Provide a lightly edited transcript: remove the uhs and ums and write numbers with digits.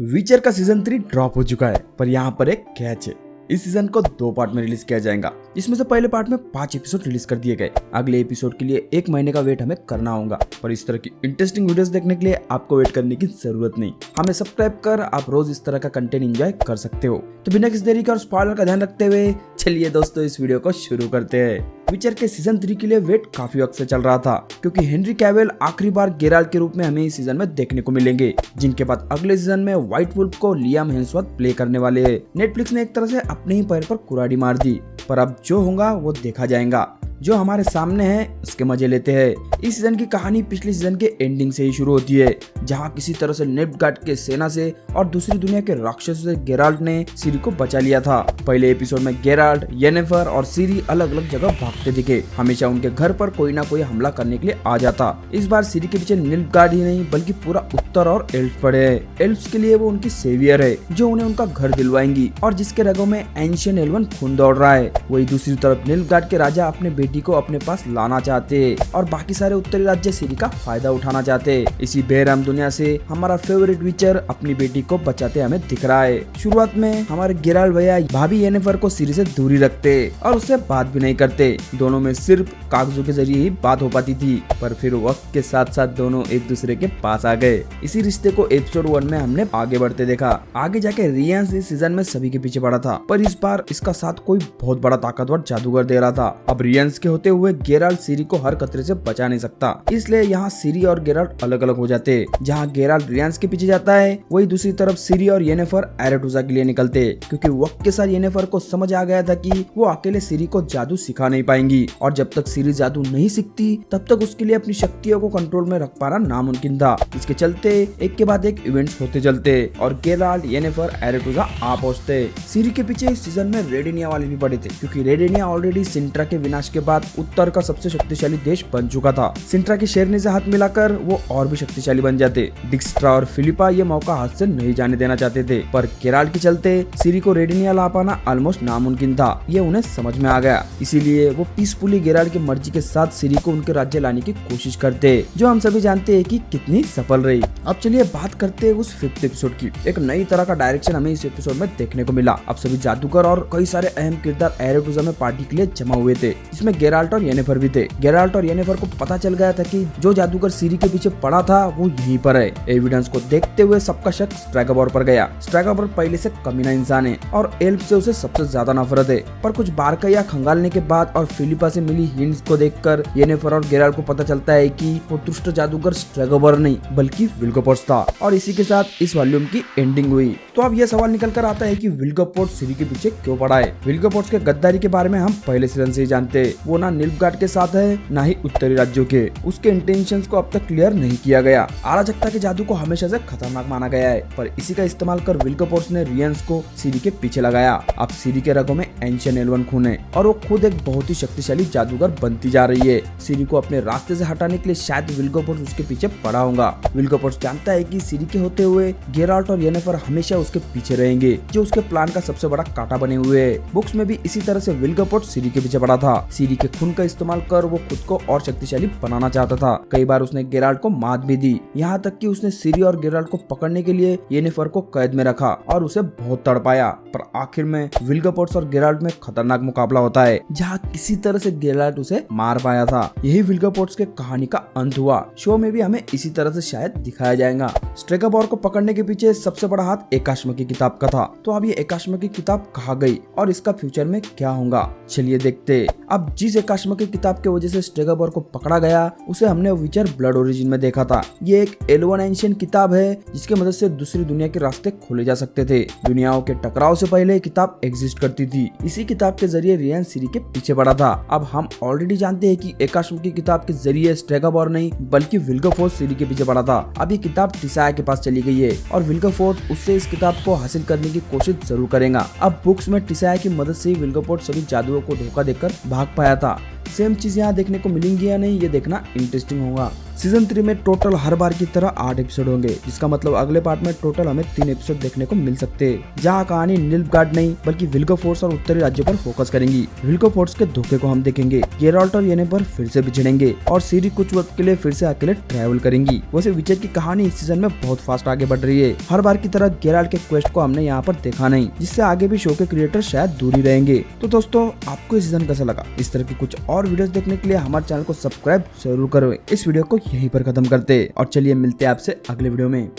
विचर का season 3 drop हो चुका है, पर यहाँ पर एक कैच है। इस सीजन को 2 पार्ट में रिलीज किया जाएगा, जिसमें से पहले पार्ट में 5 एपिसोड रिलीज कर दिए गए। अगले एपिसोड के लिए 1 महीने का वेट हमें करना होगा, पर इस तरह की इंटरेस्टिंग वीडियोस देखने के लिए आपको वेट करने की जरूरत नहीं। हमें सब्सक्राइब कर आप रोज इस तरह का कंटेंट एंजॉय कर सकते हो। तो बिना किसी देरी का और स्पॉइलर का ध्यान रखते हुए चलिए दोस्तों इस वीडियो को शुरू करते हैं। विचर के सीजन 3 के लिए वेट काफी वक्त से चल रहा था, क्योंकि हेनरी कैविल आखिरी बार गेराल्ट के रूप में हमें इस सीजन में देखने को मिलेंगे, जिनके बाद अगले सीजन में व्हाइट वुल्फ को लियाम हेम्सवर्थ प्ले करने वाले हैं। नेटफ्लिक्स ने एक तरह से अपने ही पैर पर कुल्हाड़ी मार दी, पर अब जो होगा वो देखा जाएगा। जो हमारे सामने है उसके मजे लेते हैं। इस सीजन की कहानी पिछले सीजन के एंडिंग से ही शुरू होती है, जहां किसी तरह से निल्फगार्ड के सेना से और दूसरी दुनिया के राक्षसों से गेराल्ट ने सिरी को बचा लिया था। पहले एपिसोड में गेराल्ट, येनेफर और सिरी अलग अलग जगह भागते दिखे। हमेशा उनके घर पर कोई ना कोई हमला करने के लिए आ जाता। इस बार सिरी के पीछे निल्फगार्ड ही नहीं बल्कि पूरा उत्तर और एल्फ पड़े हैं। एल्फ्स के लिए वो उनकी सेवियर है, जो उन्हें उनका घर दिलवाएंगी और जिसके रगों में एंशिएंट एल्वन खून दौड़ रहा है। वही दूसरी तरफ निल्फगार्ड के राजा अपने बेटी को अपने पास लाना चाहते हैं और बाकी सारे उत्तरी राज्य सिरी का फायदा उठाना चाहते हैं। इसी बेरहम दुनिया से हमारा फेवरेट विचर अपनी बेटी को बचाते हमें दिख रहा है। शुरुआत में हमारे गेराल्ट भैया भाभी येनेफर को सिरी से दूरी रखते और उससे बात भी नहीं करते। दोनों में सिर्फ कागजों के जरिए ही बात हो पाती थी, पर फिर वक्त के साथ साथ दोनों एक दूसरे के पास आ गए। इसी रिश्ते को एपिसोड 1 में हमने आगे बढ़ते देखा। आगे जाके रियांस इस सीजन में सभी के पीछे पड़ा था, पर इस बार इसका साथ कोई बहुत बड़ा ताकतवर जादूगर दे रहा था। अब रियांस के होते हुए गेराल्ट सिरी को हर खतरे से बचा नहीं सकता, इसलिए यहाँ सिरी और गेराल्ट अलग अलग हो जाते हैं। जहाँ गेराल्ट रियांस के पीछे जाता है, वही दूसरी तरफ सिरी और येनेफर एरेटुजा के लिए निकलते, क्योंकि वक्त के साथ येनेफर को समझ आ गया था कि वो अकेले सिरी को जादू सिखा नहीं पाएंगी, और जब तक सिरी जादू नहीं सीखती तब तक उसके लिए अपनी शक्तियों को कंट्रोल में रख पाना नामुमकिन था। इसके चलते एक के बाद एक इवेंट्स होते चलते और गेराल्ट, येनेफर, एरेटुजा आ पहुंचते। सिरी के पीछे इस सीजन में रेडेनिया वाले भी पड़े थे, क्योंकि रेडेनिया ऑलरेडी सिंट्रा के विनाश के बाद उत्तर का सबसे शक्तिशाली देश बन चुका था। सिंट्रा की शेरनी से हाथ मिलाकर वो और भी शक्तिशाली बन जाते। डिक्स्ट्रा और फिलिपा ये मौका हाथ से नहीं जाने देना चाहते थे, पर गेराल्ट के चलते सिरी को रेडेनिया ला पाना ऑलमोस्ट नामुमकिन था। ये उन्हें समझ में आ गया, इसीलिए वो पीसफुली गेराल्ट की मर्जी के साथ सिरी को उनके राज्य लाने की कोशिश करते, जो हम सभी जानते हैं कि कितनी सफल रही। अब चलिए बात करते हैं उस 5th एपिसोड की। एक नई तरह का डायरेक्शन हमें इस एपिसोड में देखने को मिला। अब सभी जादूगर और कई सारे अहम किरदार एरेटुजा में पार्टी के लिए जमा हुए थे, जिसमें गेराल्ट और येनेफर भी थे। गेराल्ट और येनेफर को पता चल गया था कि जो जादूगर सिरी के पीछे पड़ा था वो यहीं पर है। एविडेंस को देखते हुए सबका शक स्ट्रैगोर पर गया। स्ट्रैगोर पहले से कमीना इंसान है और एल्फ से उसे सबसे ज्यादा नफरत है, पर कुछ बारकाया खंगालने के बाद और फिलिपा से मिली हिंट्स को देखकर येनेफर और गेराल्ट को पता चलता है कि वो दुष्ट जादूगर स्ट्रैगोर नहीं बल्कि विल्गोपोर्ट्स था। और इसी के साथ इस वॉल्यूम की एंडिंग हुई। तो अब यह सवाल निकल कर आता है कि विल्गोपोर्ट्स सिरी के पीछे क्यों पड़ा है। विल्गोपोर्ट्स के गद्दारी के बारे में हम पहले सीजन से ही जानते हैं। वो ना निल्फगार्ड के साथ है ना ही उत्तरी राज्यों के। उसके इंटेंशंस को अब तक क्लियर नहीं किया गया। अराजकता के जादू को हमेशा से खतरनाक माना गया है, पर इसी का इस्तेमाल कर विल्गोपोर्ट्स ने रियांस को सिरी के पीछे लगाया। अब सिरी के रगों में एंशिएंट एल्वन खून है और वो खुद एक बहुत ही शक्तिशाली जादूगर बनती जा रही है। सिरी को अपने रास्ते से हटाने के लिए शायद विल्गोपोर्ट्स उसके पीछे पड़ा होगा। विल्गोपोर्ट्स जानता है कि सिरी के होते हुए गेराल्ट और येनेफर हमेशा उसके पीछे रहेंगे, जो उसके प्लान का सबसे बड़ा कांटा बने हुए है। बुक्स में भी इसी तरह से विल्गोपोर्ट्स सिरी के पीछे पड़ा था। सिरी के खून का इस्तेमाल कर वो खुद को और शक्तिशाली बनाना चाहता था। कई बार उसने गेराल्ट को मात भी दी, यहाँ तक कि उसने सिरी और गेराल्ट को पकड़ने के लिए येनेफर को कैद में रखा और उसे बहुत तड़पाया। पर आखिर में विल्गोपोर्ट्स और गेराल्ट में खतरनाक मुकाबला होता है, जहाँ किसी तरह से गेराल्ट उसे मार पाया था। यही विल्गोपोर्ट्स के कहानी का अंत हुआ। शो में भी हमें इसी तरह से शायद दिखाया जाएगा। स्ट्रैगोर को पकड़ने के पीछे सबसे बड़ा हाथ एकाश्म की किताब का था। तो अब ये एकाश्म की किताब कहाँ गई और इसका फ्यूचर में क्या होगा, चलिए देखते। अब जिस एकाश्म की किताब की वजह से स्ट्रैगोर को पकड़ा गया, उसे हमने विचर ब्लड ओरिजिन में देखा था। ये एक एल्वन एंशिएंट किताब है, जिसकी मदद से दूसरी दुनिया के रास्ते खोले जा सकते थे। दुनियाओं के टकराव से पहले किताब एग्जिस्ट करती थी। इसी किताब के जरिए रियांस सिरी के पीछे पड़ा था। अब हम ऑलरेडी जानते हैं कि एकाश्म की किताब के जरिए स्ट्रैगोर नहीं बल्कि विल्गोपोर्ट्स सिरी के पीछे पड़ा था। अब ये किताब टिसाया के पास चली गई है और विल्गोपोर्ट्स उससे इस किताब को हासिल करने की कोशिश जरूर करेगा। अब बुक्स में टिसाया की मदद से विल्गोपोर्ट्स सभी जादुओं को धोखा देकर भाग पाया था। सेम चीज यहाँ देखने को मिलेंगी या नहीं, ये देखना इंटरेस्टिंग होगा। सीजन 3 में टोटल हर बार की तरह 8 एपिसोड होंगे, जिसका मतलब अगले पार्ट में टोटल हमें 3 एपिसोड देखने को मिल सकते हैं, जहाँ कहानी निल्फगार्ड नहीं बल्कि विल्कोफोर्स और उत्तरी राज्यों पर फोकस करेंगी। विल्कोफोर्स के धोखे को हम देखेंगे, गेराल्ट और येनेबर फिर से बिछड़ेंगे और सीरी कुछ वक्त के लिए फिर से अकेले ट्रैवल करेंगी। वैसे विचर की कहानी इस सीजन में बहुत फास्ट आगे बढ़ रही है। हर बार की तरह गेराल्ट के क्वेस्ट को हमने यहाँ पर देखा नहीं, जिससे आगे भी शो के क्रिएटर शायद दूर ही रहेंगे। तो दोस्तों, आपको इस सीजन कैसा लगा? इस तरह की कुछ और वीडियोस देखने के लिए हमारे चैनल को सब्सक्राइब जरूर करो। इस वीडियो को यहीं पर खत्म करते और चलिए मिलते हैं आपसे अगले वीडियो में।